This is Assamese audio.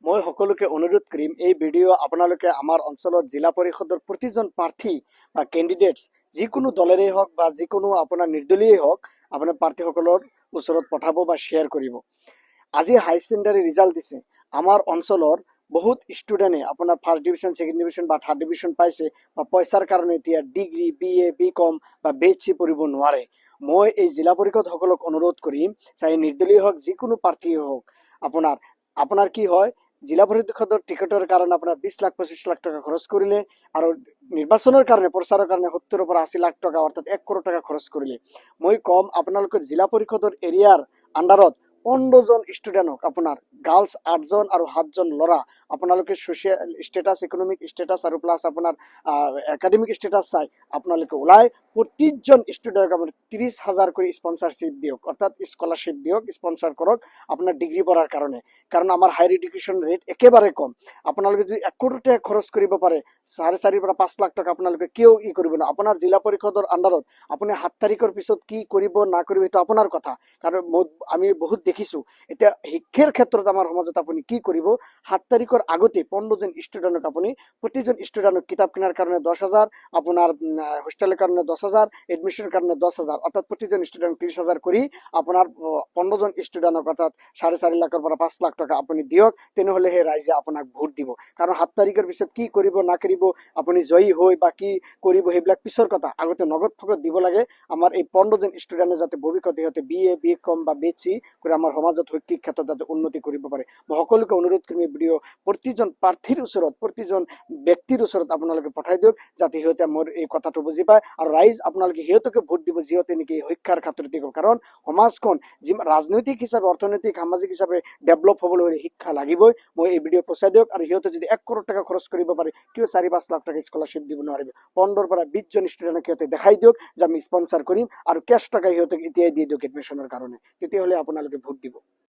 মই সকলোকে অনুৰোধ কৰিম এই ভিডিঅ' আপোনালোকে আমাৰ অঞ্চলত জিলা পৰিষদৰ প্ৰতিজন প্ৰাৰ্থী বা কেণ্ডিডেটছ যিকোনো দলেৰেই হওক বা যিকোনো আপোনাৰ নিৰ্দলীয় হওক আপোনাৰ প্ৰাৰ্থীসকলৰ ওচৰত পঠাব বা শ্বেয়াৰ কৰিব। আজি হাই ছেকেণ্ডাৰী ৰিজাল্ট দিছে। আমাৰ অঞ্চলৰ বহুত ষ্টুডেণ্টে আপোনাৰ ফাৰ্ষ্ট ডিভিজন, ছেকেণ্ড ডিভিজন বা থাৰ্ড ডিভিজন পাইছে বা পইচাৰ কাৰণে এতিয়া ডিগ্ৰী, BA, BCom বা BSc পঢ়িব নোৱাৰে। মই এই জিলা পৰিষদসকলক অনুৰোধ কৰিম, চাই নিৰ্দলীয় হওক যিকোনো প্ৰাৰ্থীয়ে হওক, আপোনাৰ কি হয়, জিলা পৰিষদৰ টিকটৰ কাৰণে আপোনাৰ 20 লাখ 25 লাখ টকা খৰচ কৰিলে আৰু নিৰ্বাচনৰ কাৰণে প্ৰচাৰৰ কাৰণে 70 পৰা 80 লাখ টকা অৰ্থাৎ 1 কোটি টকা খৰচ কৰিলে। মই কম আপোনালোকৰ জিলা পৰিষদৰ এৰিয়াৰ আণ্ডাৰত 15 জন ষ্টুডেণ্টক আপোনাৰ গাৰ্লছ 8 জন আৰু 7 জন ল'ৰা আপোনালোকে সোশ্যাল ষ্টেটাছ, ইকনমিক ষ্টেটাছ আৰু প্লাছ আপোনাৰ একাডেমিক ষ্টেটাছ চাই আপোনালোকে ওলাই প্ৰতিজন ষ্টুডেণ্টক আপুনি 30,000 কৰি স্পন্সৰশ্বিপ দিয়ক, অৰ্থাৎ স্কলাৰশ্বিপ দিয়ক, স্পন্সৰ কৰক আপোনাৰ ডিগ্ৰী পঢ়াৰ কাৰণে। কাৰণ আমাৰ হায়াৰ এডুকেশ্যন ৰেট একেবাৰে কম। আপোনালোকে যদি 1 কোটি টকা খৰচ কৰিব পাৰে, 4.5 পৰা 5 লাখ টকা আপোনালোকে কিয় কৰিব না। আপোনাৰ জিলা পৰিষদৰ আণ্ডাৰত আপুনি 7 তাৰিখৰ পিছত কি কৰিব না কৰিব এইটো আপোনাৰ কথা। কাৰণ আমি বহুত দেখিছোঁ এতিয়া শিক্ষাৰ ক্ষেত্ৰত আমাৰ সমাজত আপুনি কি কৰিব, 7 তাৰিখৰ আগতে 15 জন ষ্টুডেণ্টক আপুনি প্ৰতিজন ষ্টুডেণ্টক কিতাপ কিনাৰ কাৰণে 10,000, আপোনাৰ হোষ্টেলৰ কাৰণে 10,000, এডমিশ্যনৰ কাৰণে 10,000, অৰ্থাৎ প্ৰতিজন ষ্টুডেণ্টক 30,000 কৰি আপোনাৰ 15 জন ষ্টুডেণ্টক অৰ্থাৎ 4.5 লাখৰ পৰা 5 লাখ টকা আপুনি দিয়ক। তেনেহ'লেহে ৰাইজে আপোনাক ভোট দিব। কাৰণ 7 তাৰিখৰ পিছত কি কৰিব না কৰিব, আপুনি জয়ী হৈ বা কি কৰিব সেইবিলাক পিছৰ কথা। আগতে নগদ ফগদ দিব লাগে। আমাৰ এই 15 জন ষ্টুডেণ্টে যাতে ভৱিষ্যতে সিহঁতে BA, BCom বা BSc কৰি আমাৰ সমাজত শৈক্ষিক ক্ষেত্ৰত যাতে উন্নতি কৰিব পাৰে। মই সকলোকে অনুৰোধ কৰিম এই ভিডিঅ' প্ৰতিজন প্ৰাৰ্থীৰ ওচৰত, প্ৰতিজন ব্যক্তিৰ ওচৰত আপোনালোকে পঠাই দিয়ক, যাতে সিহঁতে মোৰ এই কথাটো বুজি পায় আৰু ৰাইজ আপোনালোকে সিহঁতকে ভোট দিব যিহঁতে নেকি শিক্ষাৰ ক্ষেত্ৰত দিব। কাৰণ সমাজখন ৰাজনৈতিক হিচাপে, অৰ্থনৈতিক, সামাজিক হিচাপে ডেভেলপ হ'বলৈ হ'লে শিক্ষা লাগিবই। মই এই ভিডিঅ' পচাই দিয়ক আৰু সিহঁতে যদি 1 কোটি টকা খৰচ কৰিব পাৰে, কিয় 4-5 লাখ টকা স্কলাৰশ্বিপ দিব নোৱাৰিব। 15 পৰা 20 জন ষ্টুডেণ্টক সিহঁতে দেখাই দিয়ক যে আমি স্পন্সৰ কৰিম আৰু কেছ টকা সিহঁতক এতিয়াই দি দিয়ক এডমিশ্যনৰ কাৰণে। তেতিয়াহ'লে আপোনালোকে ভোট দিব।